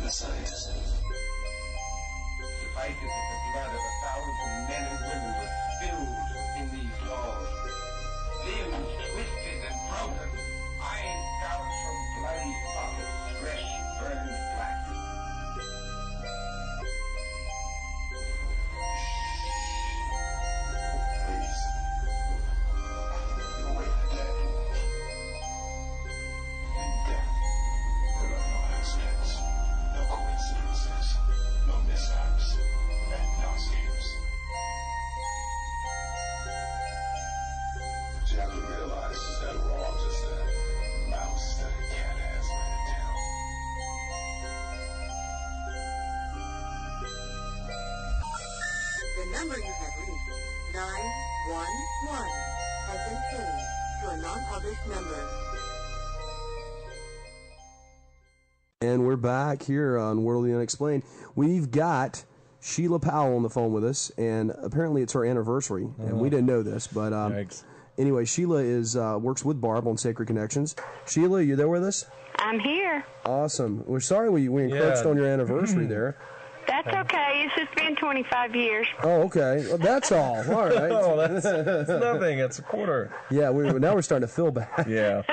the science. Suffice it that the blood of 1,000 men and women was spilled in these halls. Limbs twisted and broken, eyes gouged from bloody sockets, flesh burned black. Please. You await the dead. In death, there are no accidents, no coincidences, no mishaps, and no escapes. What you have to realize is that we're all just a mouse that a cat has by the tail. The number you have reached, 911, has been changed to a non-published number. And we're back here on World of the Unexplained. We've got Sheila Powell on the phone with us, and apparently it's her anniversary, and we didn't know this, but anyway, Sheila is works with Barb on Sacred Connections. Sheila, you there with us? I'm here. Awesome. We're sorry we encroached on your anniversary there. That's okay. It's just been 25 years. Oh, okay. Well, that's all. All right. Oh, that's nothing. It's a quarter. Yeah, now we're starting to feel bad. Yeah.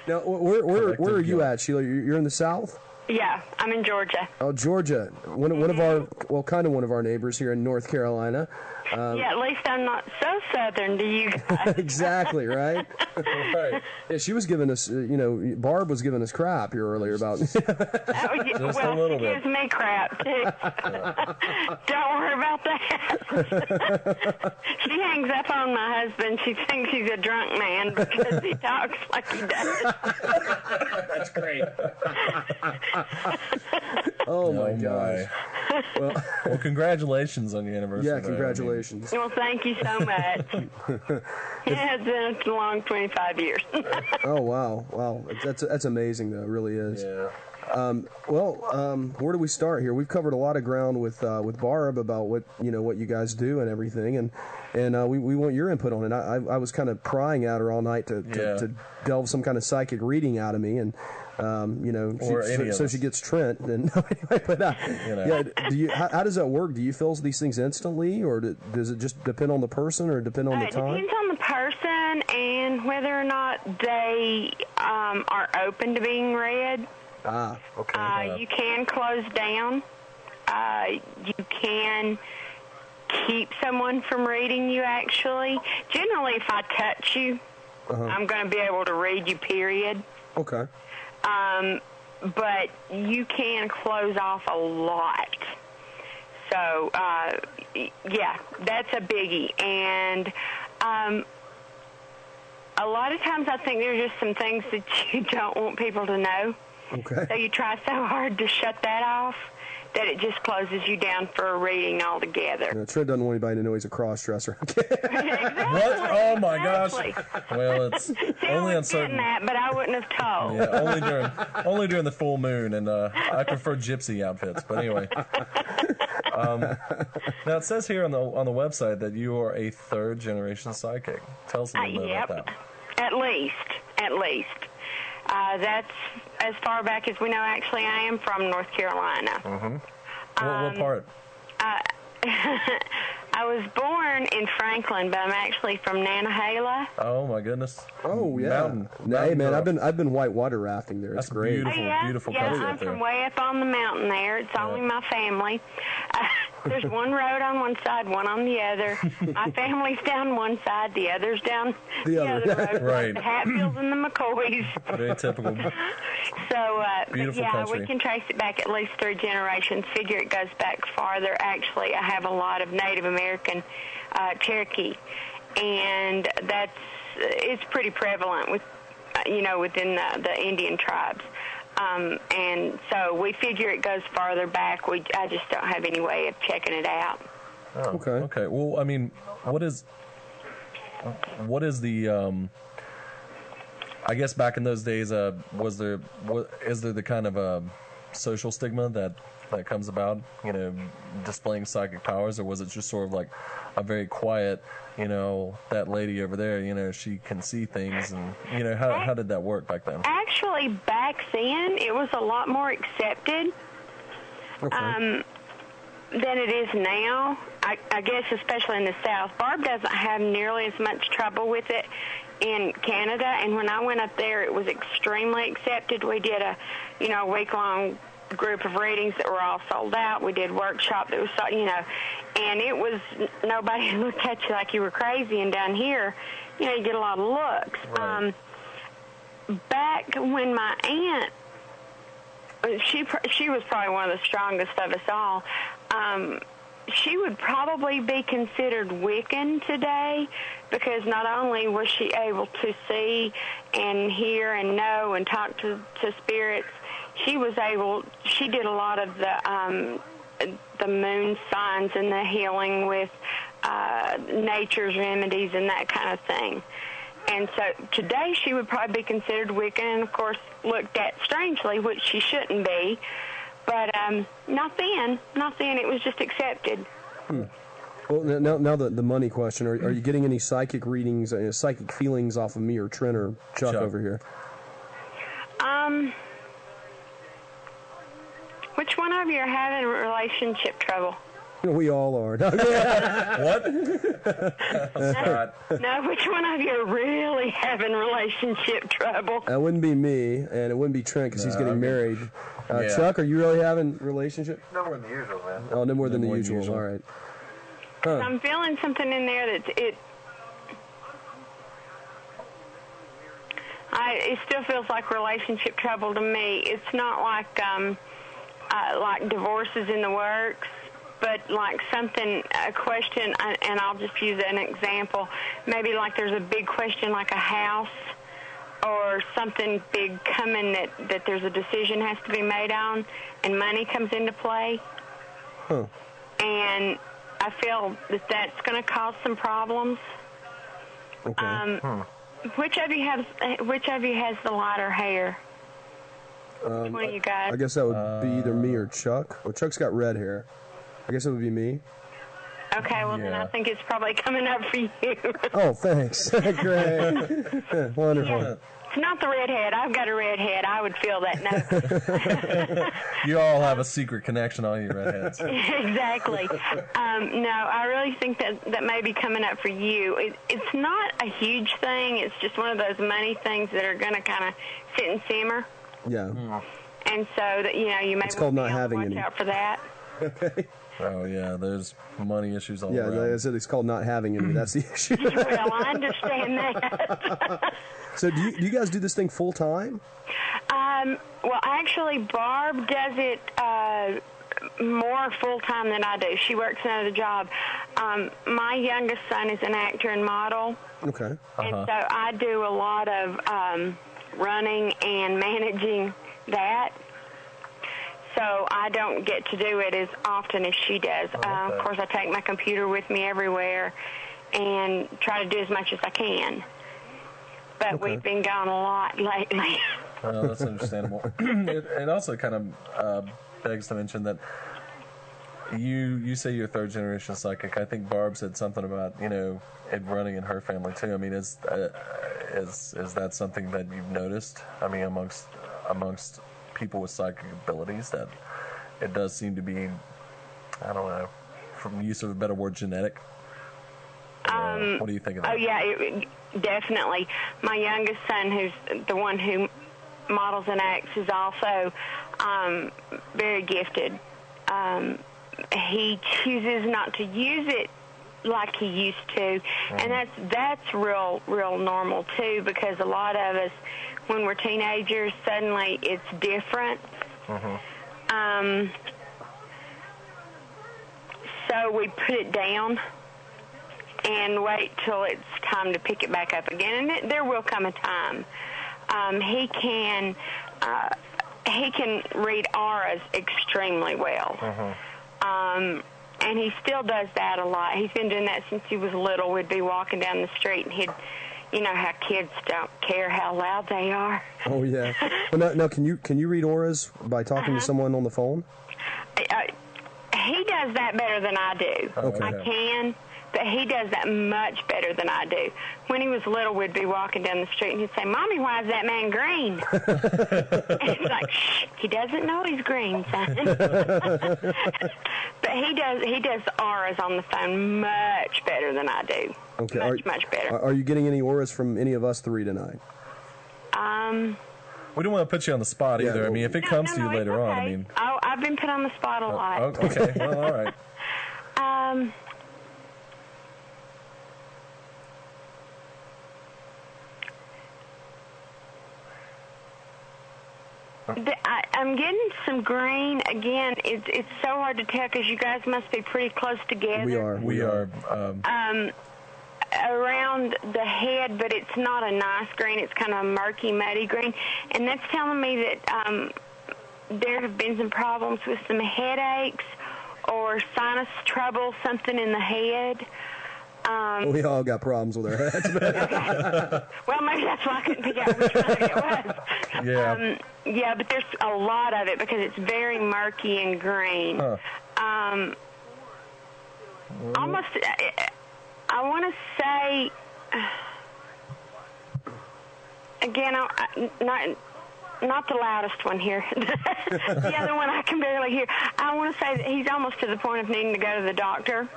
Now, where are you at, Sheila? You're in the South? Yeah, I'm in Georgia. Oh, Georgia. One of our neighbors here in North Carolina. Yeah, at least I'm not so southern to you guys. Exactly, right? Right. Yeah, she was giving us, Barb was giving us crap here earlier about... Just a little she gives me crap, too. Don't worry about that. She hangs up on my husband. She thinks he's a drunk man because he talks like he does. That's great. Oh, my gosh. Well, congratulations on your anniversary. Yeah, congratulations. Well, thank you so much. It has been a long 25 years. Oh, wow. That's amazing, though. It really is. Yeah. Where do we start here? We've covered a lot of ground with Barb about what you guys do and everything, and we want your input on it. I was kind of prying at her all night to delve some kind of psychic reading out of me, and so she gets Trent. And anyway, but how does that work? Do you feel these things instantly, or does it just depend on the person, or depend on the time? It depends on the person and whether or not they are open to being read. Ah, okay. You can close down. You can keep someone from reading you, actually. Generally, if I touch you, I'm going to be able to read you, period. Okay. But you can close off a lot. So, yeah, that's a biggie. And a lot of times I think there's just some things that you don't want people to know. Okay. So you try so hard to shut that off that it just closes you down for a reading altogether. Yeah, Trent doesn't want anybody to know he's a cross-dresser. Exactly. What? Oh, my gosh. Well, it's See, only I on was certain... getting that, but I wouldn't have told. Yeah, only during the full moon, and I prefer gypsy outfits. But anyway, now it says here on the website that you are a third-generation psychic. Tell us a little bit about that. At least. That's as far back as we know. Actually, I am from North Carolina. Mm-hmm. What part? I was born in Franklin, but I'm actually from Nantahala. Oh my goodness! Oh yeah. Mountain Hey man, girl. I've been whitewater rafting there. It's That's great. Beautiful country I'm up there. from way up on the mountain there. It's only my family. There's one road on one side, one on the other. My family's down one side, the other's down the other road. Right. The Hatfields and the McCoys. Very typical. So, Beautiful country. we can trace it back at least 3 generations. Figure it goes back farther. Actually, I have a lot of Native American Cherokee, and it's pretty prevalent with, within the Indian tribes. And so we figure it goes farther back. I just don't have any way of checking it out. Oh, okay. Well, I mean, what is the I guess back in those days, is there the kind of social stigma that comes about, displaying psychic powers, or was it just sort of like a very quiet, that lady over there, she can see things, and how did that work back then? actually, back then, it was a lot more accepted Okay. than it is now. I guess especially in the South. Barb doesn't have nearly as much trouble with it in Canada, and when I went up there, it was extremely accepted. We did a week-long group of readings that were all sold out. We did workshop that was, and it was, nobody looked at you like you were crazy. And down here, you get a lot of looks. Right. Back when my aunt, she was probably one of the strongest of us all. She would probably be considered Wiccan today, because not only was she able to see and hear and know and talk to spirits, she did a lot of the moon signs and the healing with nature's remedies and that kind of thing. And so today she would probably be considered Wiccan, and of course looked at strangely, which she shouldn't be. But not then. It was just accepted. Well, now the money question. Are you getting any psychic readings, psychic feelings off of me or Trent or Chuck over here? Which one of you are having relationship trouble? We all are. What? No, which one of you are really having relationship trouble? That wouldn't be me, and it wouldn't be Trent because he's getting married. Yeah. Chuck, are you really having relationship? No more than the usual, man. Oh, no more than the usual. All right. Huh. I'm feeling something in there that it still feels like relationship trouble to me. It's not like divorce is in the works, but like a question, and I'll just use an example. Maybe like there's a big question like a house or something big coming that there's a decision has to be made on, and money comes into play. Huh. And I feel that's going to cause some problems. Okay. Which of you has the lighter hair? Which one of you guys? I guess that would be either me or Chuck. Well, Chuck's got red hair. I guess it would be me. Okay, well then I think it's probably coming up for you. Oh, thanks. Great. Wonderful. Yeah. It's not the redhead. I've got a redhead. I would feel that no. You all have a secret connection, all you redheads. Exactly. No, I really think that may be coming up for you. It's not a huge thing. It's just one of those money things that are going to kind of sit and simmer. Yeah. And so that you may It's called not having watch any. out for that. Okay. Oh yeah, there's money issues all Yeah, around. I said it's called not having any. That's the issue. Well, I understand that. So do you guys do this thing full time? Well, actually, Barb does it more full-time than I do. She works another job. My youngest son is an actor and model. Okay. And so I do a lot of running and managing that. So I don't get to do it as often as she does. Of course, I take my computer with me everywhere and try to do as much as I can. But we've been gone a lot lately. Well, that's understandable. It also kind of begs to mention that you say you're third generation psychic. I think Barb said something about it running in her family too. I mean, is that something that you've noticed? I mean, amongst people with psychic abilities, that it does seem to be, I don't know, from use of a better word, genetic. What do you think of that? Oh yeah, definitely. My youngest son, who's the one who models and acts, is also very gifted. He chooses not to use it like he used to, and that's real normal too, because a lot of us, when we're teenagers, suddenly it's different. So we put it down and wait till it's time to pick it back up again, and there will come a time. He can read auras extremely well. And he still does that a lot. He's been doing that since he was little. We'd be walking down the street, and he'd, how kids don't care how loud they are. Oh yeah. Well, now can you read auras by talking to someone on the phone? He does that better than I do. Okay. I can, but he does that much better than I do. When he was little, we'd be walking down the street, and he'd say, "Mommy, why is that man green?" And he's like, "Shh, he doesn't know he's green, son." But he does auras on the phone much better than I do. Okay. Much better. Are you getting any auras from any of us three tonight? We don't want to put you on the spot either. I mean, if it comes to you it's later on, I okay. mean. Oh, I've been put on the spot a lot. Okay, well, all right. I'm getting some green. Again, it's so hard to tell because you guys must be pretty close together. We are. Around the head, but it's not a nice green. It's kind of a murky, muddy green. And that's telling me that there have been some problems with some headaches or sinus trouble, something in the head. We all got problems with our heads. Okay. Well, maybe that's why I couldn't pick out which one it was. Yeah. Yeah, but there's a lot of it because it's very murky and green. Huh. Almost, I want to say, again, not the loudest one here. The other one I can barely hear. I want to say that he's almost to the point of needing to go to the doctor.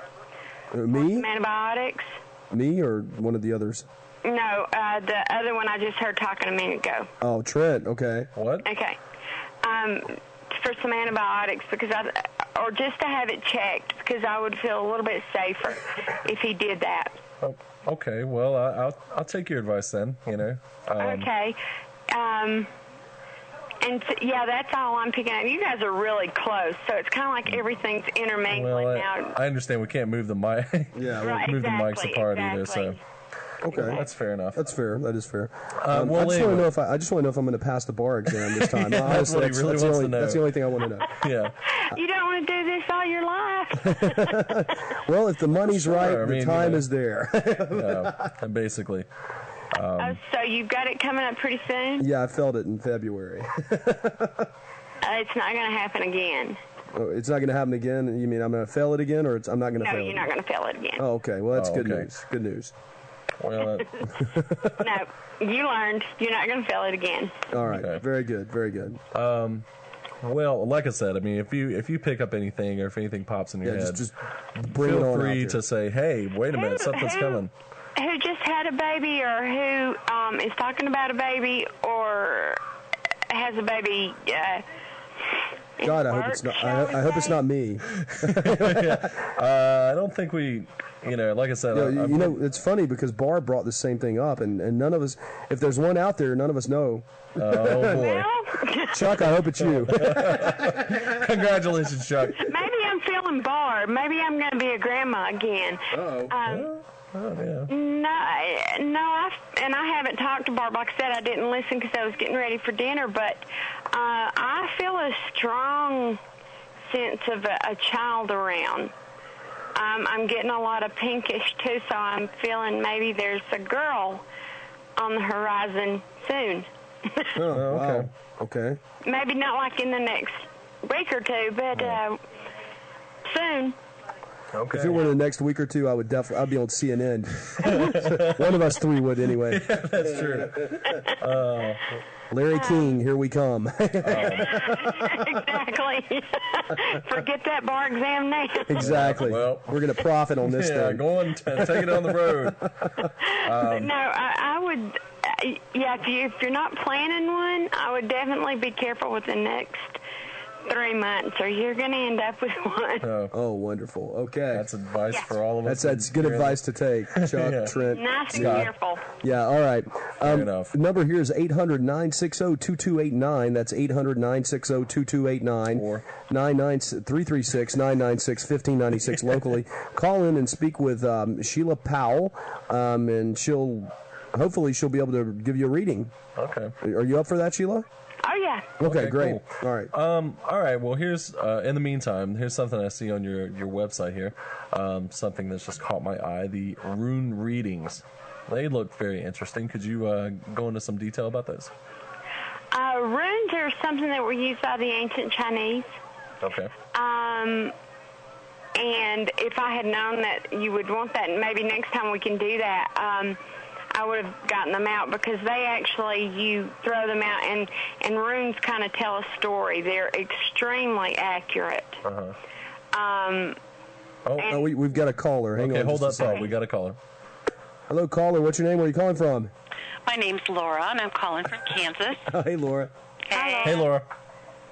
Me? Some antibiotics. Me or one of the others? No, the other one I just heard talking a minute ago. Oh, Trent. Okay. What? Okay. For some antibiotics or just to have it checked because I would feel a little bit safer if he did that. Oh, okay. Well, I'll take your advice then. You know. Okay. And yeah, that's all I'm picking up. You guys are really close, so it's kind of like everything's intermingling Well, now. I understand we can't move the mic. Yeah. Right, move the mics apart either. exactly. So Okay. that's fair enough. That's fair. That is fair. well, I just want to anyway. know if I'm going to pass the bar exam this time. That's what he really wants to know. That's the only thing I want to know. Yeah. You don't want to do this all your life. Well, if the money's Sure, right, I mean, the time you know. is there. Yeah. Basically. So you've got it coming up pretty soon? Yeah, I felt it in February. It's not going to happen again. Oh, it's not going to happen again? You mean I'm going to fail it again, or I'm not going to No, fail it? you're not going to fail it again. Oh, okay. Well, that's Oh, good okay. news. Good news. Well, No, you learned. You're not going to fail it again. All right. Okay. Very good. Very good. well, like I said, I mean, if you pick up anything or if anything pops in your Yeah, head, just bring it feel on free out to there. say, "Hey, wait a minute, something's coming." Who just had a baby or who is talking about a baby or has a baby God, I hope it's not. I hope it's not me. I don't think we, like I said, It's funny because Barb brought the same thing up, and none of us. If there's one out there, none of us know. oh boy, Well, Chuck, I hope it's you. congratulations, Chuck. maybe I'm feeling Barb. Maybe I'm going to be a grandma again. Uh-oh. Oh yeah. No, I haven't talked to Barb. Like I said, I didn't listen because I was getting ready for dinner, but I feel a strong sense of a child around. I'm getting a lot of pinkish, too, so I'm feeling maybe there's a girl on the horizon soon. Oh, wow. Okay. Maybe not like in the next week or two, but soon. Okay. If it were the next week or two, I'd be on CNN. One of us three would anyway. That's true. Larry King, here we come. Exactly. Forget that bar exam now. Exactly. Well, we're gonna profit on this Yeah, thing. go on, take it on the road. No, I would. Yeah, if you're not planning one, I would definitely be careful with the next 3 months, or you're going to end up with one. Oh, wonderful. Okay. That's advice Yeah. for all of us. That's good advice to take, Chuck, Yeah. Trent. Nice and Scott. careful. Yeah, all right. Fair enough. Number here is 800-960-2289. That's 800-960-2289. Or 336-996-1596 locally. Call in and speak with Sheila Powell, and hopefully she'll be able to give you a reading. okay. Are you up for that, Sheila? Oh, yeah. Okay, great. Cool. All right. All right. Well, here's in the meantime, here's something I see on your website here. Something that's just caught my eye: the rune readings. They look very interesting. Could you go into some detail about those? Runes are something that were used by the ancient Chinese. Okay. And if I had known that you would want that, maybe next time we can do that, I would have gotten them out, because they actually, you throw them out, and runes kind of tell a story. They're extremely accurate. We've got a caller. Hang on. Okay, hold that thought. We got a caller. Hello, caller. What's your name? Where are you calling from? My name's Laura, and I'm calling from Kansas. Hey, Laura. Hey, Laura.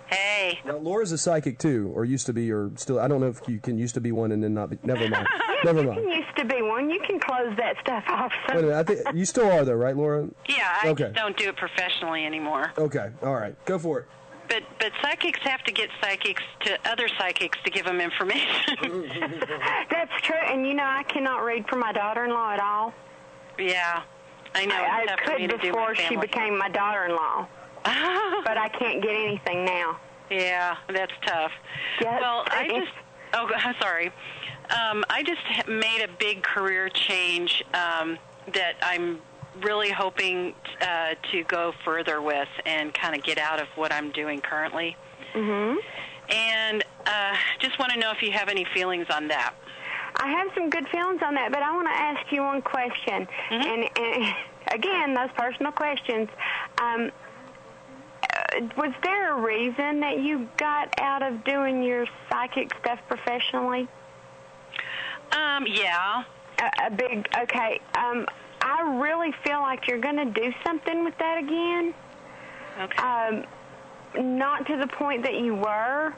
Hey. Now, Laura's a psychic too, or used to be, or still. I don't know if you can used to be one and then not be. Never mind. Never mind. You used to be one. You can close that stuff off. Wait a minute. I think you still are, though, right, Laura? Yeah, I just don't do it professionally anymore. Okay. All right. Go for it. But psychics have to get psychics to other psychics to give them information. That's true. And, I cannot read for my daughter-in-law at all. Yeah. I know. I could before she became my daughter-in-law. But I can't get anything now. Yeah, that's tough. Yeah, well, I'm sorry. I just made a big career change that I'm really hoping to go further with and kind of get out of what I'm doing currently. Mm-hmm. And just want to know if you have any feelings on that. I have some good feelings on that, but I want to ask you one question. And again, those personal questions. Was there a reason that you got out of doing your psychic stuff professionally? Yeah. Okay. I really feel like you're going to do something with that again. Okay. Not to the point that you were.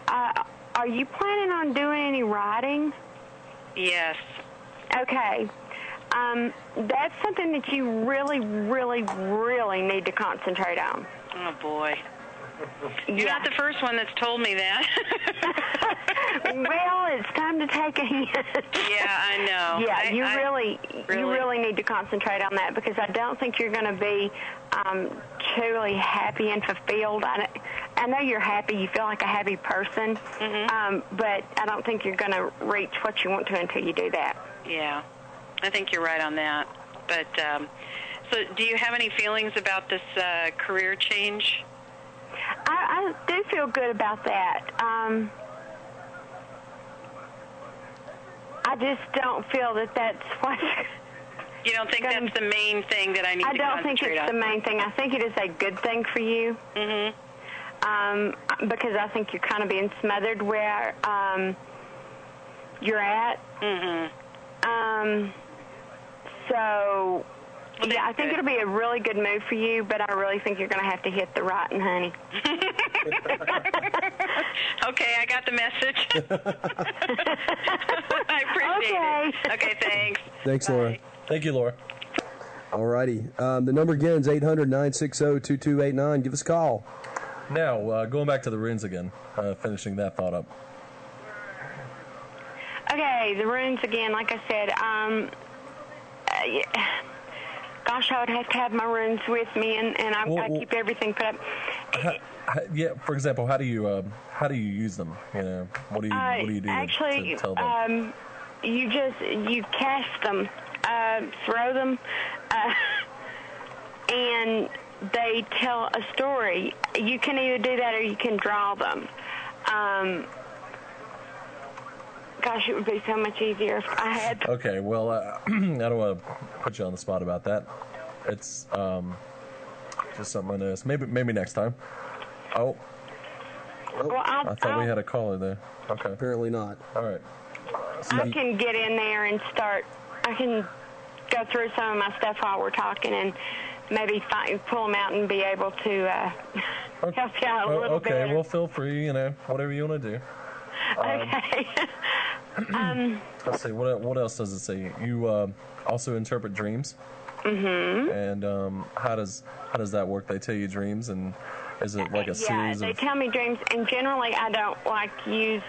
Are you planning on doing any writing? Yes. Okay. That's something that you really, really, really need to concentrate on. Oh, boy. You're not the first one that's told me that. Well, it's time to take a hint. Yeah, I know. Yeah, you really need to concentrate on that, because I don't think you're going to be truly happy and fulfilled. I know you're happy. You feel like a happy person, but I don't think you're going to reach what you want to until you do that. Yeah, I think you're right on that. But so do you have any feelings about this career change? I do feel good about that. I just don't feel that that's what... You don't think that's the main thing that I need to concentrate on? I don't think it's the main thing. I think it is a good thing for you. Because I think you're kind of being smothered where you're at. So... Well, yeah, I think it'll be a really good move for you, but I really think you're going to have to hit the writing, honey. Okay, I got the message. I appreciate it. Okay, thanks. Thanks, Bye. Laura. Thank you, Laura. All righty. The number again is 800-960-2289. Give us a call. Now, going back to the runes again, finishing that thought up. Okay, the runes again, like I said, gosh, I would have to have my runes with me, and I keep everything put up. For example, how do you use them? What do you do actually, to tell them? You cast them, throw them, and they tell a story. You can either do that or you can draw them. Gosh, it would be so much easier if I had... Okay, well, I don't want to put you on the spot about that. It's just something I noticed. Maybe next time. Oh. Well, I thought we had a caller there. Okay. Apparently not. All right. I can get in there and start... I can go through some of my stuff while we're talking and maybe pull them out and be able to help you out a little bit. Okay, well, feel free, whatever you want to do. Okay. Let's see. What else does it say? You also interpret dreams. And how does that work? They tell you dreams, and is it like a series of... Yeah, they tell me dreams, and generally I don't use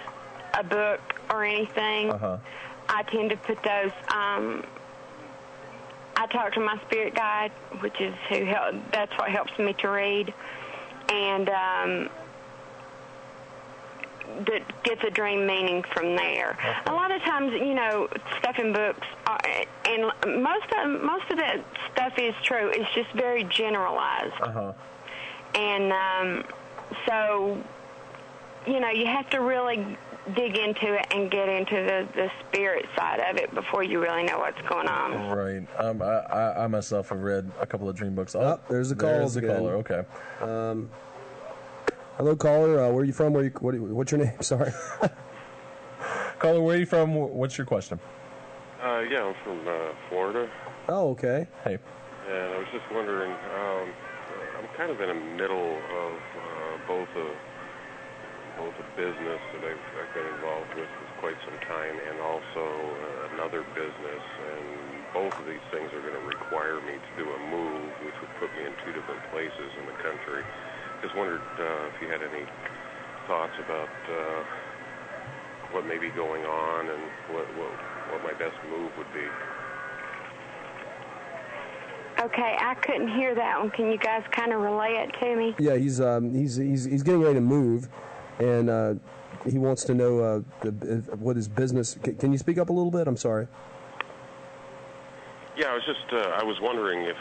a book or anything. I tend to put those... I talk to my spirit guide, which is that's what helps me to read, and that gets a dream meaning from there. Okay. A lot of times, stuff in books, and most of that stuff is true. It's just very generalized. And so, you have to really dig into it and get into the spirit side of it before you really know what's going on. Right. I myself have read a couple of dream books. Oh, there's the call. There's the caller. Okay. Hello, caller. Where are you from? What's your name? Sorry. Caller, where are you from? What's your question? Yeah, I'm from Florida. Oh, okay. Hey. And I was just wondering, I'm kind of in the middle of both a business that I've been involved with for quite some time, and also another business, and both of these things are going to require me to do a move, which would put me in two different places in the country. Just wondered if you had any thoughts about what may be going on and what my best move would be. Okay, I couldn't hear that one. Can you guys kind of relay it to me? Yeah, he's getting ready to move, and he wants to know what his business. Can you speak up a little bit? I'm sorry. Yeah, I was wondering if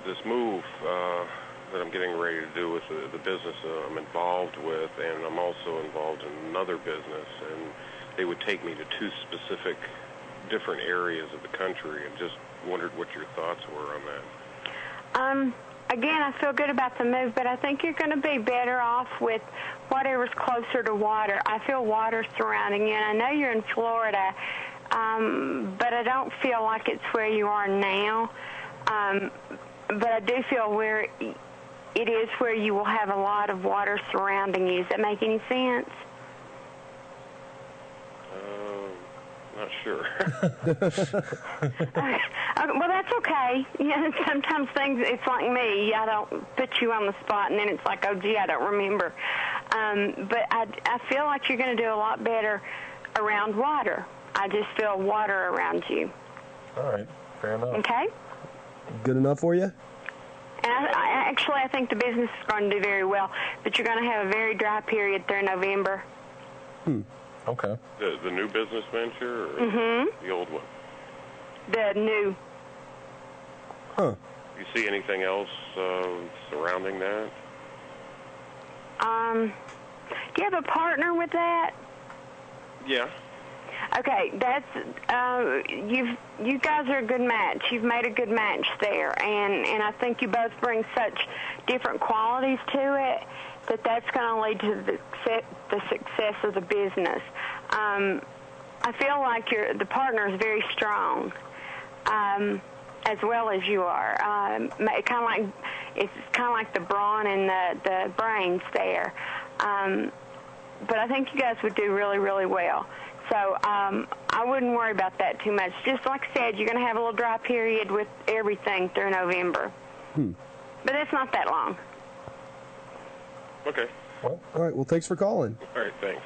this move that I'm getting ready to do with the business I'm involved with, and I'm also involved in another business, and they would take me to two specific different areas of the country, and just wondered what your thoughts were on that. Again, I feel good about the move, but I think you're going to be better off with whatever's closer to water. I feel water surrounding you, and I know you're in Florida, but I don't feel like it's where you are now. But I do feel where it is where you will have a lot of water surrounding you. Does that make any sense? Not sure. Well, that's okay. Yeah, sometimes things, it's like me. I don't put you on the spot, and then it's like, oh, gee, I don't remember. But I feel like you're going to do a lot better around water. I just feel water around you. All right. Fair enough. Okay? Good enough for you? And I think the business is going to do very well, but you're going to have a very dry period through November. Okay. The new business venture, or the old one? The new. Huh. You see anything else surrounding that? Do you have a partner with that? Yeah. Okay, that's you guys are a good match. You've made a good match there, and I think you both bring such different qualities to it that's going to lead to the success of the business. I feel like the partner is very strong, as well as you are. It's kind of like the brawn and the brains there. But I think you guys would do really, really well. So I wouldn't worry about that too much. Just like I said, you're going to have a little dry period with everything through November. But that's not that long. Okay. Well, all right. Well, thanks for calling. All right, thanks.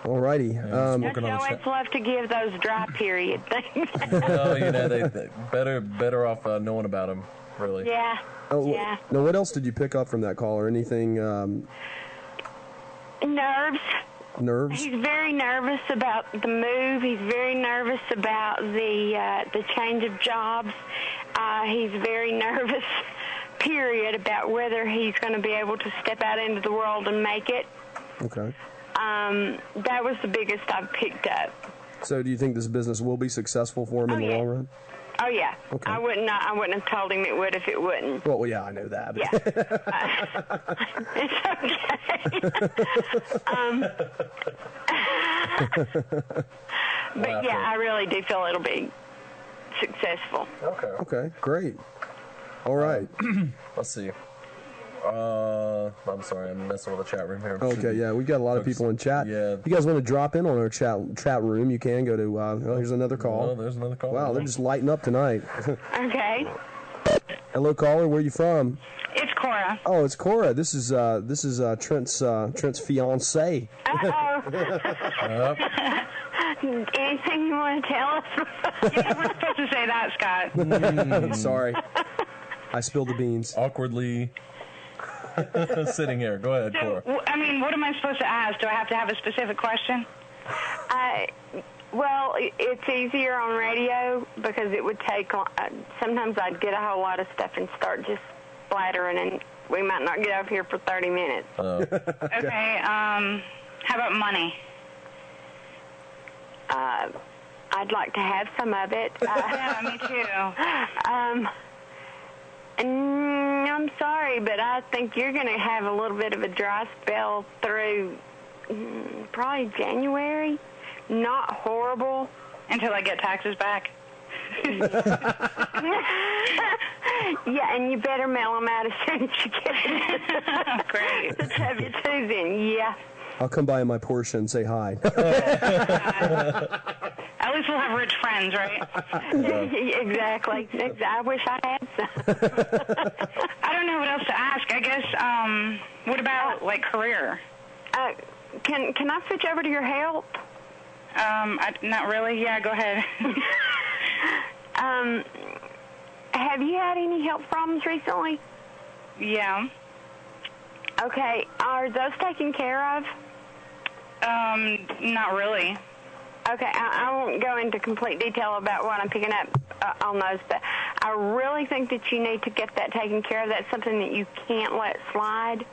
All righty. Don't you always love to give those dry period things? Well, they better off knowing about them, really. Yeah. Oh, yeah. Now, what else did you pick up from that caller? Anything? Nerves. Nerves? He's very nervous about the move. He's very nervous about the change of jobs. He's very nervous, period, about whether he's going to be able to step out into the world and make it. Okay. That was the biggest I've picked up. So do you think this business will be successful for him in the long run? Oh, yeah. Okay. I wouldn't have told him it would if it wouldn't. Well, yeah, I know that. Yeah. It's okay. But, yeah, I really do feel it'll be successful. Okay, great. All right. Let's see. I'm sorry, I'm messing with the chat room here. Okay, yeah, we've got a lot of people in chat. Yeah. If you guys want to drop in on our chat room, you can go to, here's another call. Oh, there's another call. Wow, they're just lighting up tonight. Okay. Hello, caller, where are you from? It's Cora. Oh, it's Cora. This is Trent's fiancée. Uh-oh. Anything you want to tell us? Yeah, we're supposed to say that, Scott. Sorry. I spilled the beans. Awkwardly sitting here. Go ahead, Cora. I mean, what am I supposed to ask? Do I have to have a specific question? Well, it's easier on radio because it would take. Sometimes I'd get a whole lot of stuff and start just splattering we might not get over here for 30 minutes. Okay, how about money? I'd like to have some of it. Yeah, me too. I'm sorry, but I think you're going to have a little bit of a dry spell through probably January. Not horrible. Until I get taxes back. Yeah, and you better mail them out as soon as you get it. Great. Let's have your twos in, yeah. I'll come by in my Porsche and say hi. At least we'll have rich friends, right? Exactly. I wish I had some. I don't know what else to ask. I guess, what about, like, career? Can I switch over to your health? Not really. Yeah, go ahead. Have you had any health problems recently? Yeah. Okay. Are those taken care of? Not really. Okay, I won't go into complete detail about what I'm picking up on those, but I really think that you need to get that taken care of. That's something that you can't let slide.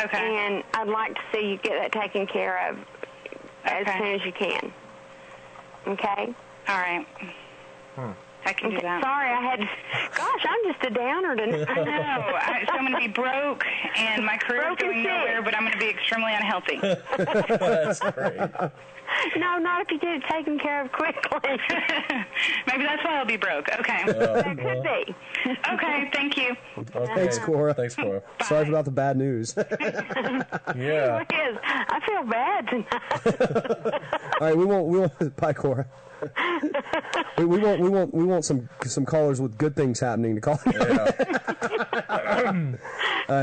Okay. And I'd like to see you get that taken care of as soon as you can. Okay? All right. I can do that. Sorry, gosh, I'm just a downer tonight. I know. So I'm going to be broke, and my career is going nowhere, but I'm going to be extremely unhealthy. That's great. No, not if you get it taken care of quickly. Maybe that's why I'll be broke. Okay. That could be. Okay, thank you. Okay. Thanks, Cora. Thanks, Cora. Sorry about the bad news. Yeah. It is. I feel bad tonight. All right, we won't. Bye, Cora. we want some callers with good things happening to call.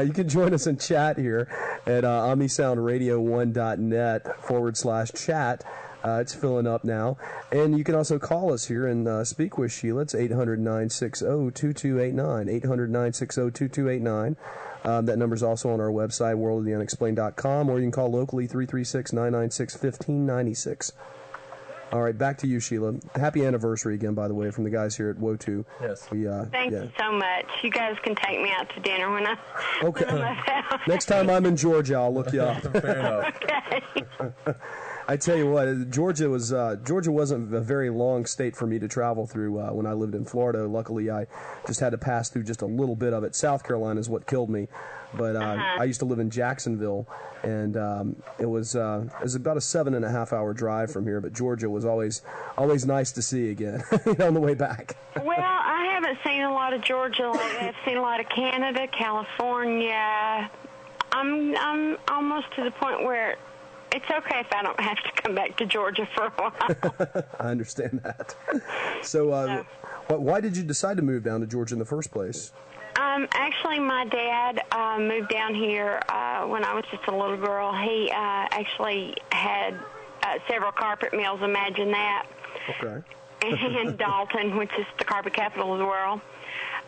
You can join us in chat here at omnisoundradio1.net/chat. It's filling up now. And you can also call us here and speak with Sheila. It's 800-960-2289. 800-960-2289. That number's also on our website, worldoftheunexplained.com, or you can call locally 336-996-1596. All right, back to you, Sheila. Happy anniversary again, by the way, from the guys here at WOTU. Yes. Thank you so much. You guys can take me out to dinner when I'm out. Next time I'm in Georgia, I'll look you up. Fair enough. Okay. I tell you what, Georgia wasn't a very long state for me to travel through when I lived in Florida. Luckily, I just had to pass through just a little bit of it. South Carolina is what killed me, but I used to live in Jacksonville, and it was about a 7.5 hour drive from here. But Georgia was always nice to see again on the way back. Well, I haven't seen a lot of Georgia lately. I've seen a lot of Canada, California. I'm almost to the point where it's okay if I don't have to come back to Georgia for a while. I understand that. So, why did you decide to move down to Georgia in the first place? Actually, my dad moved down here when I was just a little girl. He actually had several carpet mills, imagine that. Okay. In Dalton, which is the carpet capital of the world.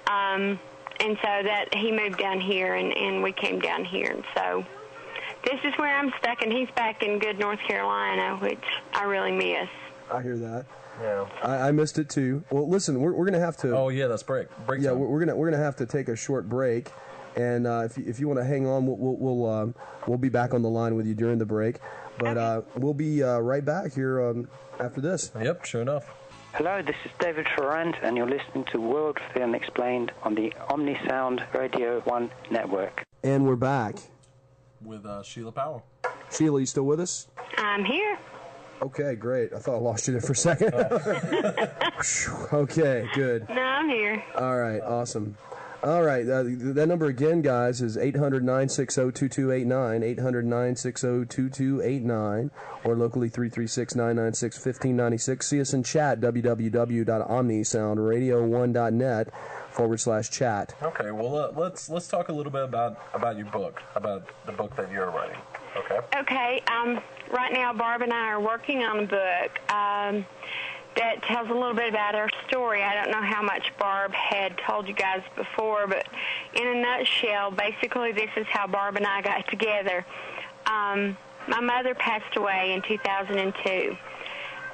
And so that he moved down here, and we came down here. And so this is where I'm stuck, and he's back in good North Carolina, which I really miss. I hear that. Yeah. I missed it too. Well, listen, we're gonna have to. Oh yeah, that's break. Break Yeah, time. we're gonna have to take a short break, and if you want to hang on, we'll be back on the line with you during the break. But we'll be right back here after this. Yep, sure enough. Hello, this is David Ferrand, and you're listening to World of the Unexplained on the Omnisound Radio 1 network. And we're back with Sheila Powell. Sheila, you still with us? I'm here. Okay, great. I thought I lost you there for a second. Okay, good. No, I'm here. All right, awesome. All right, that number again, guys, is 800-960-2289, 800-960-2289, or locally 336-996-1596. See us in chat, www.omnisoundradio1.net/chat. Okay, well, let's talk a little bit about your book, about the book that you're writing. Okay. Okay. Right now, Barb and I are working on a book that tells a little bit about our story. I don't know how much Barb had told you guys before, but in a nutshell, basically this is how Barb and I got together. My mother passed away in 2002,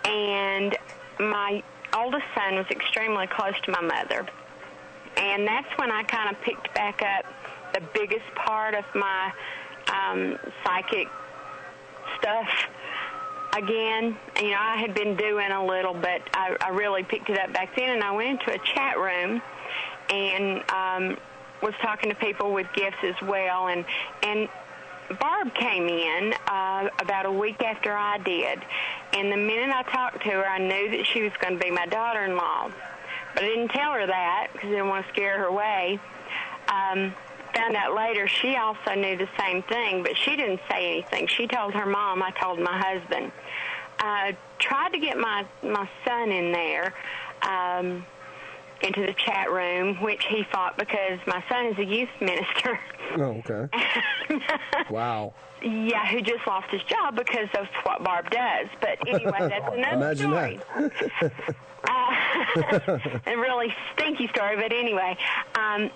and my oldest son was extremely close to my mother. And that's when I kind of picked back up the biggest part of my psychic stuff again. You know, I had been doing a little, but I really picked it up back then, and I went into a chat room and was talking to people with gifts as well, and Barb came in about a week after I did, and the minute I talked to her, I knew that she was going to be my daughter-in-law, but I didn't tell her that because I didn't want to scare her away. Found out later she also knew the same thing, but she didn't say anything. She told her mom, I told my husband. Tried to get my son in there into the chat room, which he fought because my son is a youth minister. Oh, okay. Wow. Yeah, who just lost his job because of what Barb does. But anyway, that's another story. A really stinky story, but anyway,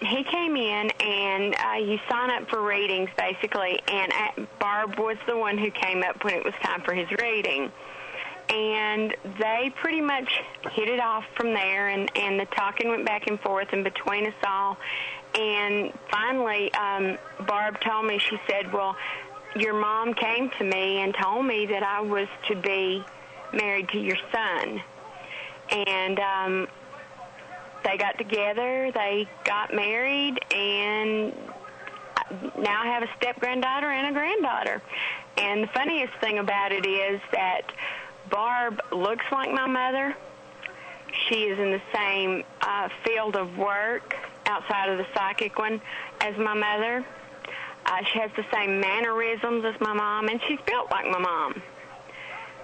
he came in and you sign up for readings, basically, and Barb was the one who came up when it was time for his reading. And they pretty much hit it off from there, and the talking went back and forth in between us all. And finally, Barb told me, she said, well, your mom came to me and told me that I was to be married to your son. And they got together, they got married, and now I have a step-granddaughter and a granddaughter. And the funniest thing about it is that Barb looks like my mother. She is in the same field of work outside of the psychic one as my mother. She has the same mannerisms as my mom, and she's built like my mom.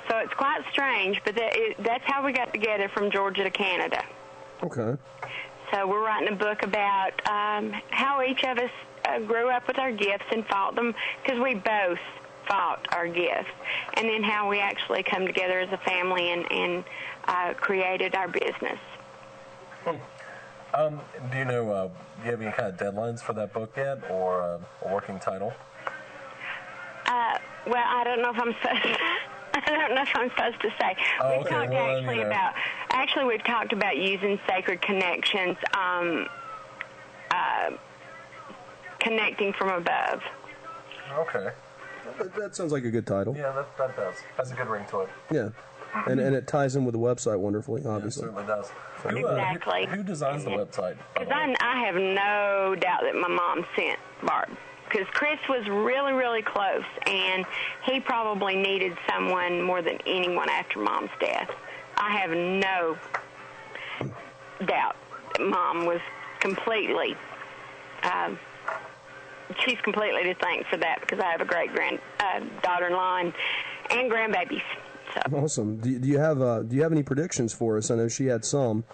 So it's quite strange, but that's how we got together from Georgia to Canada. Okay. So we're writing a book about how each of us grew up with our gifts and fought them, because we both fought our gifts, and then how we actually come together as a family and created our business. Do you know, do you have any kind of deadlines for that book yet, or a working title? Well, I don't know if I'm supposed to say. Oh, We've okay. talked we've talked about using sacred connections, connecting from above. Okay. That sounds like a good title. Yeah, that does. Has a good ring to it. Yeah. And it ties in with the website wonderfully, obviously. It certainly does. Exactly. Who designs the website? Because I have no doubt that my mom sent Barb. Because Chris was really, really close, and he probably needed someone more than anyone after Mom's death. I have no doubt that Mom was completely, she's completely to thank for that, because I have a great daughter-in-law and grandbabies. So. Awesome. Do you have any predictions for us? I know she had some,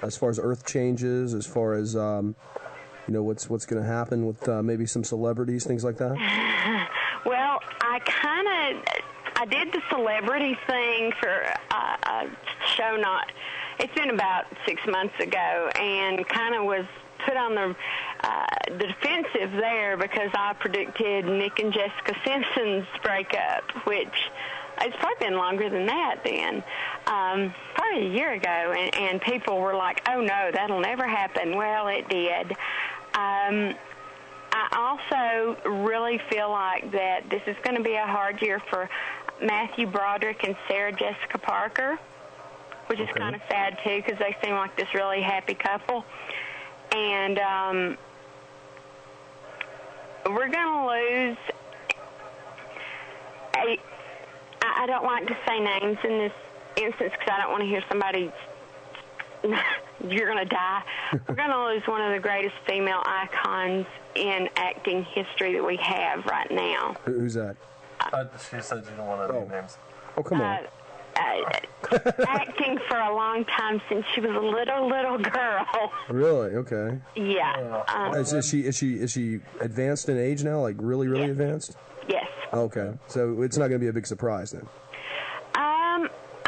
as far as Earth changes, as far as what's going to happen with maybe some celebrities, things like that. Well, I did the celebrity thing for a show. It's been about 6 months ago, and kind of was put on the defensive there because I predicted Nick and Jessica Simpson's breakup, which it's probably been longer than that then, probably a year ago, and people were like, oh no, that'll never happen. Well, it did. I also really feel like that this is going to be a hard year for Matthew Broderick and Sarah Jessica Parker, which is kind of sad too, because they seem like this really happy couple. And we're going to lose I don't like to say names in this instance because I don't want to hear somebody, you're going to die. We're going to lose one of the greatest female icons in acting history that we have right now. Who's that? She said you don't want to name names. Oh, come on. Acting for a long time since she was a little girl. Really? Okay. Yeah. Is she advanced in age now? Like really advanced? Yes. Okay. So it's not going to be a big surprise then.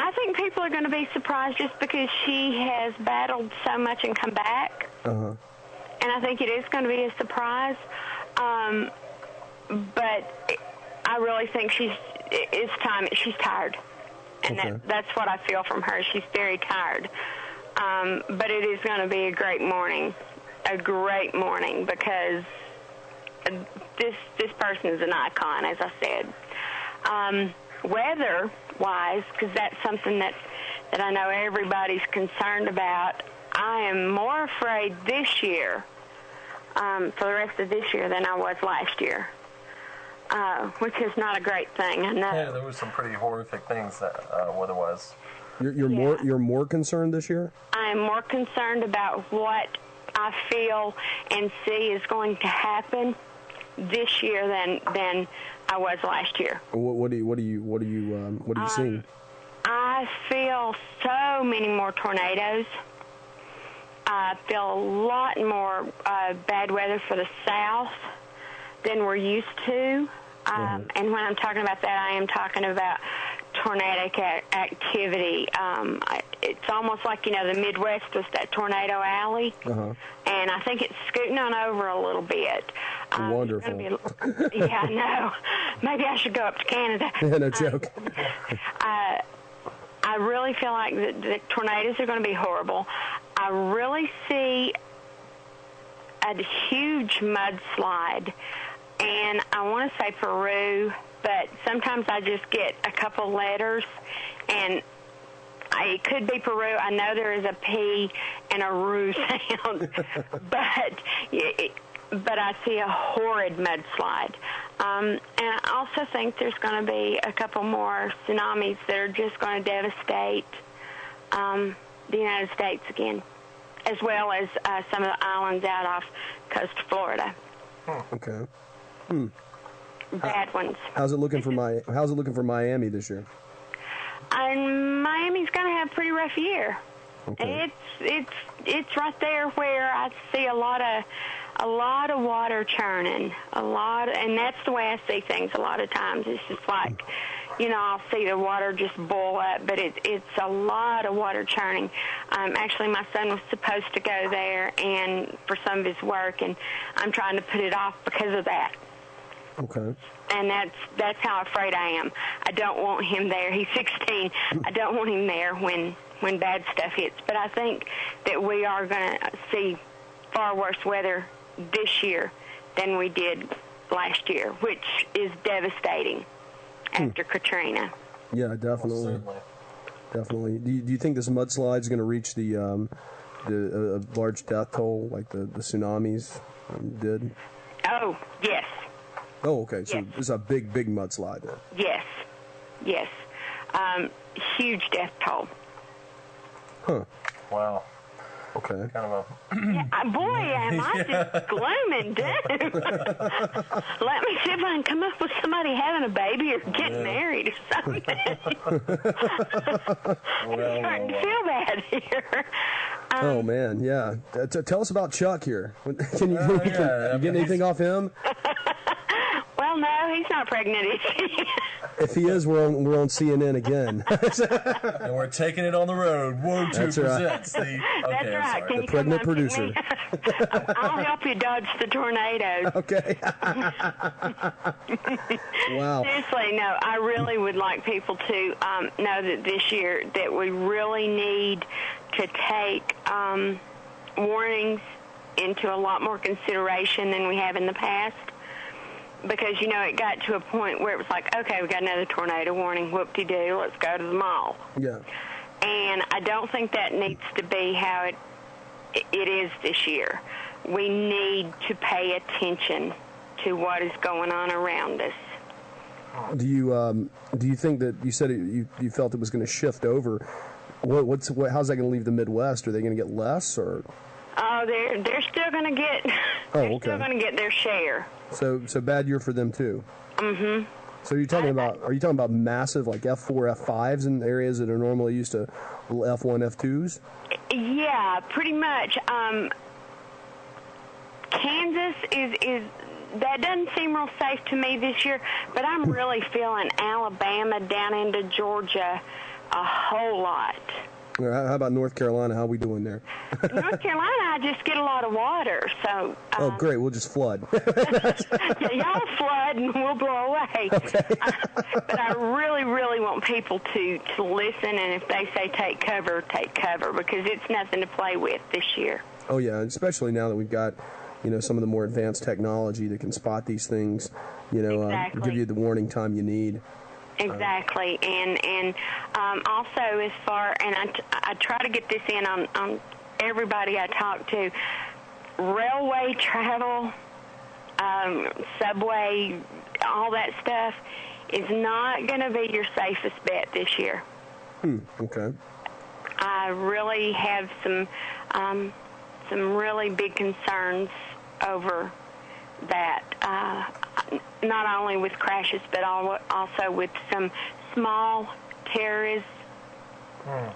I think people are going to be surprised just because she has battled so much and come back. Uh-huh. And I think it is going to be a surprise. But I really think it's time. She's tired. And that's what I feel from her. She's very tired. But it is going to be a great morning a great morning because this person is an icon, as I said. Weather-wise, because that's something that I know everybody's concerned about, I am more afraid this year, for the rest of this year, than I was last year, which is not a great thing, I know. Yeah, there were some pretty horrific things that weather-wise. You're more concerned this year? I am more concerned about what I feel and see is going to happen this year than I was last year. What are you seeing? I feel so many more tornadoes. I feel a lot more bad weather for the south than we're used to. And when I'm talking about that, I am talking about tornadic activity. It's almost like, the Midwest was that tornado alley, and I think it's scooting on over a little bit. Wonderful. Yeah, I know. Maybe I should go up to Canada. No joke. I really feel like the tornadoes are going to be horrible. I really see a huge mudslide, and I want to say Peru, but sometimes I just get a couple letters, and it could be Peru. I know there is a P and a Ru sound, but I see a horrid mudslide. And I also think there's going to be a couple more tsunamis that are just going to devastate the United States again, as well as some of the islands out off coast of Florida. Okay. Bad ones. How's it looking for Miami this year? And Miami's going to have a pretty rough year. Okay. It's right there where I see a lot of water churning, and that's the way I see things a lot of times. It's just like, I'll see the water just boil up, but it's a lot of water churning. Actually, my son was supposed to go there and for some of his work, and I'm trying to put it off because of that. Okay. And that's how afraid I am. I don't want him there. He's 16. I don't want him there when bad stuff hits. But I think that we are going to see far worse weather this year than we did last year, which is devastating after Katrina. Yeah, definitely. Definitely. Do you think this mudslide is going to reach the large death toll like the tsunamis did? Oh, yes. Oh, okay. So yes. It's a big mudslide then. Yes. Huge death toll. Huh. Wow. Okay. Kind of Boy, am I just gloom and doom. Let me see if I can come up with somebody having a baby or getting married or something. I'm starting to feel bad here. Oh, man, yeah. Tell us about Chuck here. Can you get anything off him? Well, no, he's not pregnant, is he? If he is, we're on CNN again. And we're taking it on the road. Whoa, That's presents right. the... Okay, That's right. I'm sorry. Can The pregnant producer. I'll help you dodge the tornadoes. Okay. Wow. Seriously, no, I really would like people to know that this year that we really need to take warnings into a lot more consideration than we have in the past. Because, it got to a point where it was like, okay, we got another tornado warning, whoop-de-doo, let's go to the mall. Yeah. And I don't think that needs to be how it is this year. We need to pay attention to what is going on around us. Do you think that you said you felt it was going to shift over? How's that going to leave the Midwest? Are they going to get less or? Oh, they're still going to get. Still going to get their share. So bad year for them too. Mhm. So are you talking about massive like F4, F5s in areas that are normally used to F1, F2s? Yeah, pretty much. Kansas is that doesn't seem real safe to me this year, but I'm really feeling Alabama down into Georgia a whole lot. How about North Carolina? How are we doing there? North Carolina, I just get a lot of water, so... oh, great. We'll just flood. Yeah, y'all flood and we'll blow away. Okay. But I really, really want people to listen, and if they say take cover, because it's nothing to play with this year. Oh yeah, especially now that we've got, some of the more advanced technology that can spot these things, Exactly. give you the warning time you need. Exactly, and also as far, and I try to get this in on everybody I talk to, railway travel, subway, all that stuff is not going to be your safest bet this year. Okay. I really have some really big concerns over that, not only with crashes, but also with some small terrorist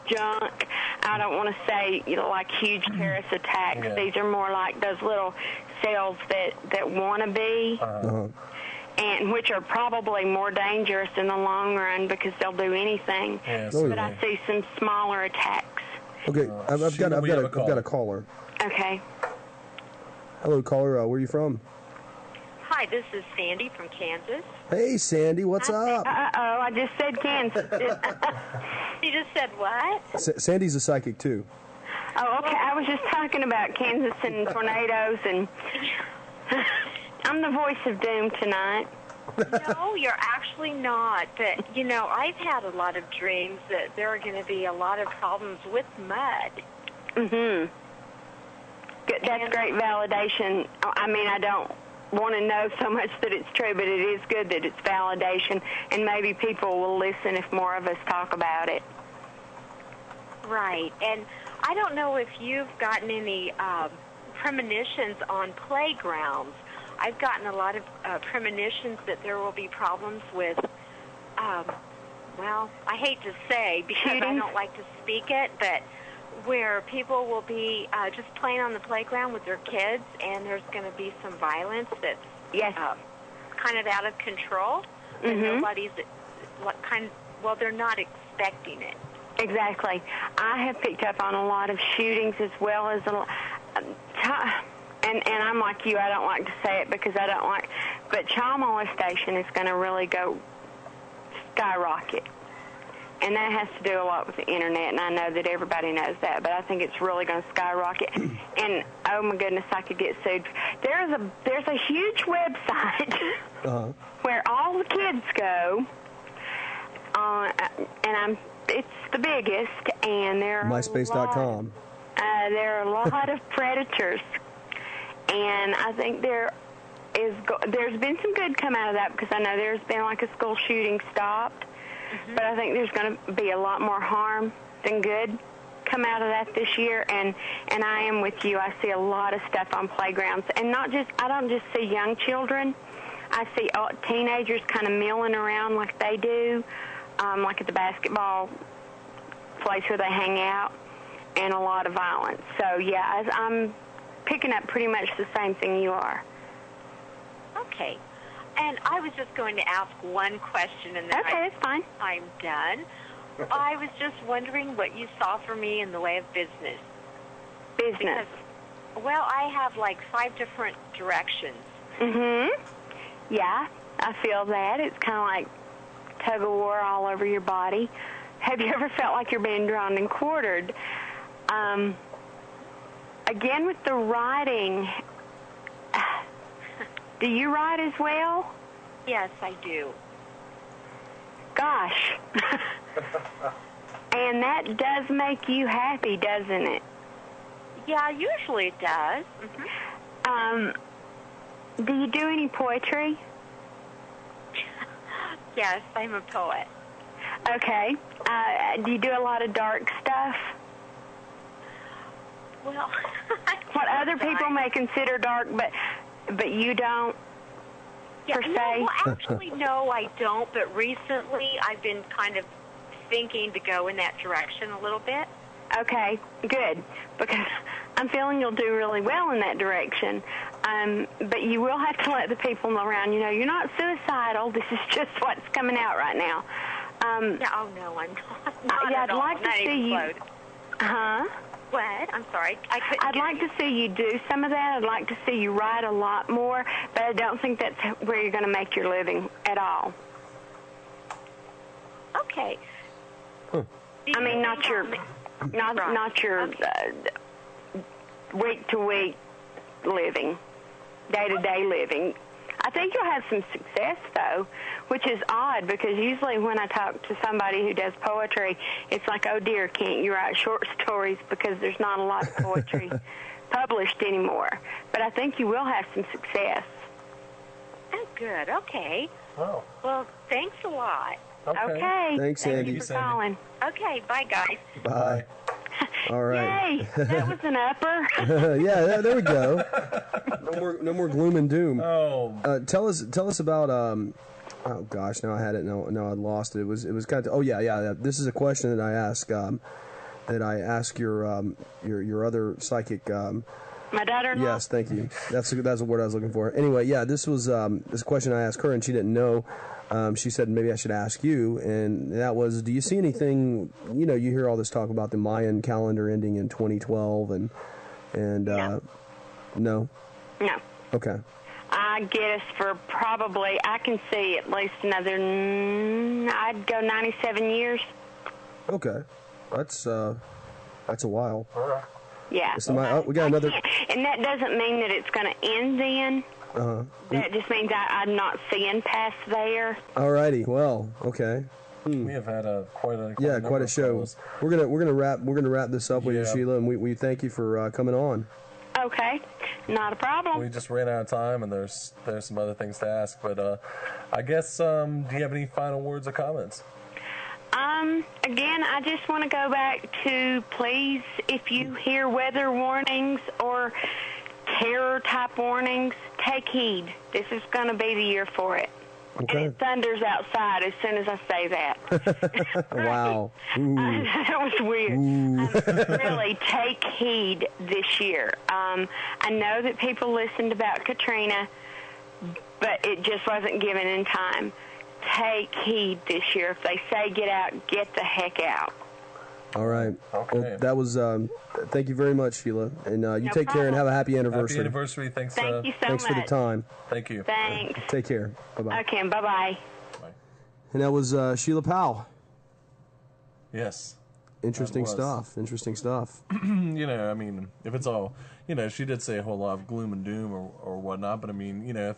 junk. I don't want to say, like huge terrorist attacks. Yeah. These are more like those little cells that want to be, and which are probably more dangerous in the long run because they'll do anything. Yes. But I see some smaller attacks. Okay, I've Sheila, we have a got a caller. Okay. Hello, caller. Where are you from? Hi, this is Sandy from Kansas. Hey, Sandy. What's up? Uh-oh, I just said Kansas. You just said what? Sandy's a psychic too. Oh, okay. I was just talking about Kansas and tornadoes, and I'm the voice of doom tonight. No, you're actually not. But, I've had a lot of dreams that there are going to be a lot of problems with mud. Mm-hmm. Good. That's great validation. I mean, I don't want to know so much that it's true, but it is good that it's validation, and maybe people will listen if more of us talk about it. Right. And I don't know if you've gotten any premonitions on playgrounds. I've gotten a lot of premonitions that there will be problems with, well, I hate to say because I don't like to speak it, but where people will be just playing on the playground with their kids, and there's going to be some violence that's kind of out of control, and nobody's they're not expecting it. Exactly. I have picked up on a lot of shootings as well as and I'm like you, I don't like to say it because I don't like, but child molestation is going to really go skyrocket. And that has to do a lot with the internet, and I know that everybody knows that, but I think it's really going to skyrocket. And, oh, my goodness, I could get sued. There's a huge website where all the kids go, and it's the biggest, and there are MySpace.com. There are a lot of predators, and I think there's been some good come out of that because I know there's been like a school shooting stopped. But I think there's going to be a lot more harm than good come out of that this year, and I am with you. I see a lot of stuff on playgrounds, and I don't just see young children. I see teenagers kind of milling around like they do, like at the basketball place where they hang out, and a lot of violence. So, yeah, I'm picking up pretty much the same thing you are. Okay. And I was just going to ask one question, and then that's fine. I'm done. I was just wondering what you saw for me in the way of business. Business? Because, I have like 5 different directions. Yeah, I feel that. It's kind of like tug-of-war all over your body. Have you ever felt like you're being drawn and quartered? Again, with the writing... Do you write as well? Yes, I do. Gosh. And that does make you happy, doesn't it? Yeah, usually it does. Do you do any poetry? Yes, I'm a poet. Okay. Do you do a lot of dark stuff? Well, what other people may consider dark, but you don't, per se? Well, actually, no, I don't. But recently, I've been kind of thinking to go in that direction a little bit. Okay, good, because I'm feeling you'll do really well in that direction. But you will have to let the people around you know you're not suicidal. This is just what's coming out right now. No, I'm not. Yeah, I'd like to see you. What? I'm sorry. I'd like to see you do some of that. I'd like to see you write a lot more, but I don't think that's where you're going to make your living at all. Okay. I mean, not your week-to-week living, day-to-day living. I think you'll have some success, though, which is odd because usually when I talk to somebody who does poetry, it's like, oh, dear, can't you write short stories because there's not a lot of poetry published anymore. But I think you will have some success. Oh, good. Okay. Oh. Well, thanks a lot. Okay. Thanks, Andy. Thank you for calling. Okay, bye, guys. Bye. All right. Yay, that was an upper. Yeah, there we go. No more gloom and doom. Oh. Tell us about oh gosh, now I had it. No, I lost it. It was kind of. Oh yeah. This is a question that I ask your other psychic. My daughter-in-law? Yes, thank you. That's the word I was looking for. Anyway, yeah, this was this question I asked her, and she didn't know. She said maybe I should ask you, and that was, do you see anything? You know, you hear all this talk about the Mayan calendar ending in 2012, and no. No. Okay. I guess for probably, I can see at least another, I'd go 97 years. Okay, that's a while. Yeah. We got another. And that doesn't mean that it's going to end then. That just means I'm not seeing past there. Alrighty. Well, okay. We have had quite a show. We're gonna wrap this up with you, Sheila, and we thank you for coming on. Okay, not a problem. We just ran out of time, and there's some other things to ask, but I guess do you have any final words or comments? Again, I just want to go back to, please, if you hear weather warnings or terror-type warnings, take heed. This is going to be the year for it. Okay. And it thunders outside as soon as I say that. Wow. That was weird. Really, take heed this year. I know that people listened about Katrina, but it just wasn't given in time. Take heed this year. If they say get out, get the heck out. All right. Okay. Well, that was. Thank you very much, Sheila, and you take care and have a happy anniversary. Happy anniversary. Thanks. Thank you so Thanks much. for the time. Thank you. Thanks. Take care. Bye-bye. Okay, bye-bye. Bye. And that was Sheila Powell. Yes. Interesting stuff. You know, I mean, if it's all, you know, she did say a whole lot of gloom and doom or whatnot, but I mean, you know,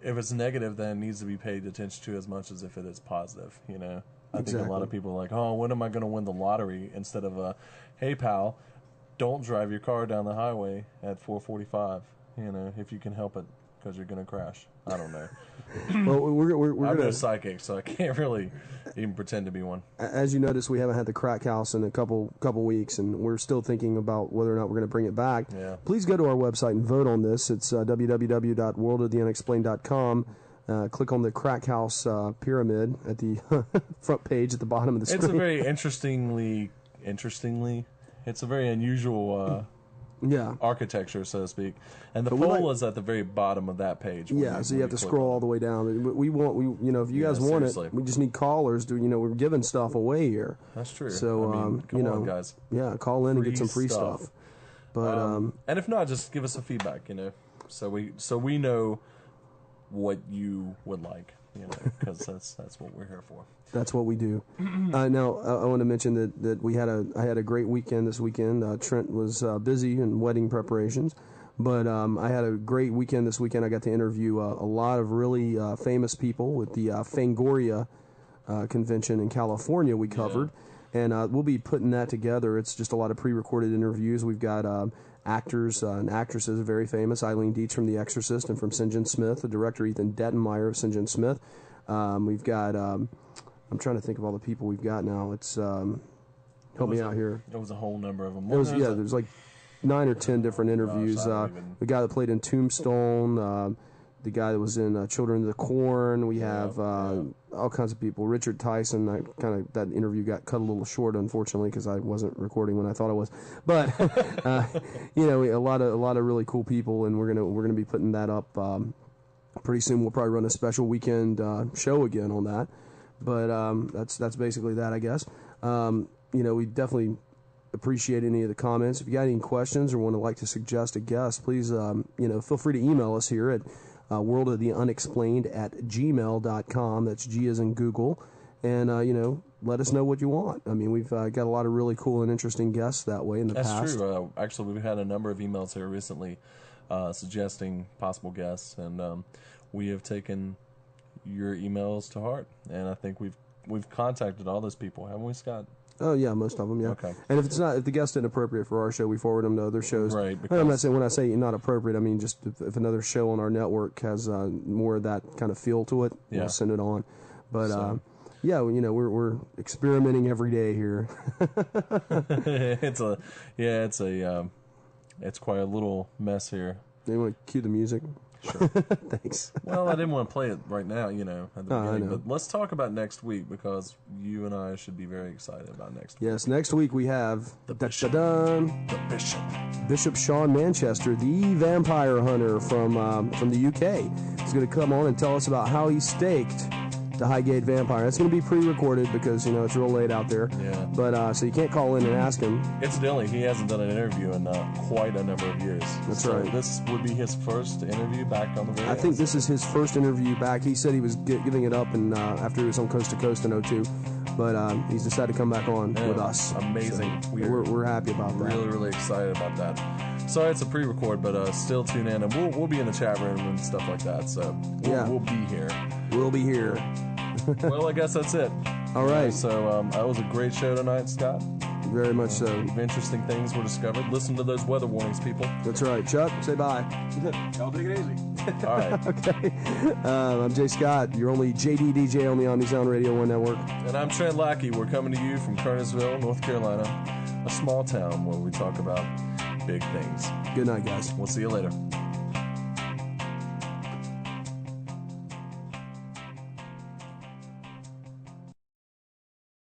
if it's negative, then it needs to be paid attention to as much as if it is positive, you know. I think a lot of people are like, oh, when am I going to win the lottery? Instead of, hey, pal, don't drive your car down the highway at 4:45, you know, if you can help it, because you're going to crash. I don't know. Well, we're I'm gonna, no psychic, so I can't really even pretend to be one. As you notice, we haven't had the Crack House in a couple weeks, and we're still thinking about whether or not we're going to bring it back. Yeah. Please go to our website and vote on this. It's www.worldoftheunexplained.com. Click on the Crack House pyramid at the front page at the bottom of the screen. It's a very interestingly, it's a very unusual architecture, so to speak. And the poll is at the very bottom of that page. Yeah, so you have to scroll all the way down. We if you guys want it, we just need callers. We're giving stuff away here. That's true. So, I mean, come on, guys. Yeah, call in and get some free stuff. But and if not, just give us a feedback, you know, so we know what you would like, you know, because that's what we're here for. That's what we do. Now, I want to mention that I had a great weekend this weekend. Trent was busy in wedding preparations, but I had a great weekend this weekend. I got to interview a lot of really famous people with the Fangoria convention in California we covered, and we'll be putting that together. It's just a lot of pre-recorded interviews. We've got actors and actresses very famous. Eileen Dietz from The Exorcist and from St. John Smith. The director Ethan Dettenmeyer of St. John Smith. We've got... I'm trying to think of all the people we've got now. It's help me out here. There was a whole number of them. There's like 9 or 10 different interviews. The guy that played in Tombstone, the guy that was in Children of the Corn. We have all kinds of people. Richard Tyson. That interview got cut a little short, unfortunately, because I wasn't recording when I thought I was. But a lot of really cool people, and we're gonna be putting that up pretty soon. We'll probably run a special weekend show again on that. But that's basically that, I guess. We definitely appreciate any of the comments. If you got any questions or like to suggest a guest, please feel free to email us here at worldoftheunexplained@gmail.com. That's G as in Google. And let us know what you want. I mean, we've got a lot of really cool and interesting guests that way in the past. That's true. Actually, we've had a number of emails here recently suggesting possible guests, and we have taken your emails to heart, and I think we've contacted all those people, haven't we, Scott? Oh yeah, most of them, yeah. Okay. And if the guest isn't appropriate for our show, we forward them to other shows. Right. And I'm not saying, when I say not appropriate, I mean just if another show on our network has more of that kind of feel to it, we'll send it on. But yeah, we're experimenting every day here. It's quite a little mess here. You want to cue the music? Sure. Thanks. Well, I didn't want to play it right now, at the beginning. I know. But let's talk about next week, because you and I should be very excited about next week. Yes, next week we have The Bishop. Bishop Sean Manchester, the vampire hunter from the UK. He's going to come on and tell us about how he staked the Highgate Vampire. It's going to be pre-recorded because, it's real late out there. Yeah. But, so you can't call in and ask him. Incidentally, he hasn't done an interview in quite a number of years. That's right. This would be his first interview back on the radio. I think this is his first interview back. He said he was giving it up after he was on Coast to Coast in 2002. But he's decided to come back on with us. Amazing. So we're happy about that. Really, really excited about that. Sorry it's a pre-record, but still tune in, and we'll be in the chat room and stuff like that. So we'll be here. We'll be here. Well, I guess that's it. All right. So that was a great show tonight, Scott. Very much so. Interesting things were discovered. Listen to those weather warnings, people. That's right. Chuck, say bye. Y'all take it easy. All right. Okay. I'm Jay Scott. You're only JD DJ on the Omnisound Radio 1 Network. And I'm Trent Lackey. We're coming to you from Kernersville, North Carolina, a small town where we talk about big things. Good night, guys. We'll see you later.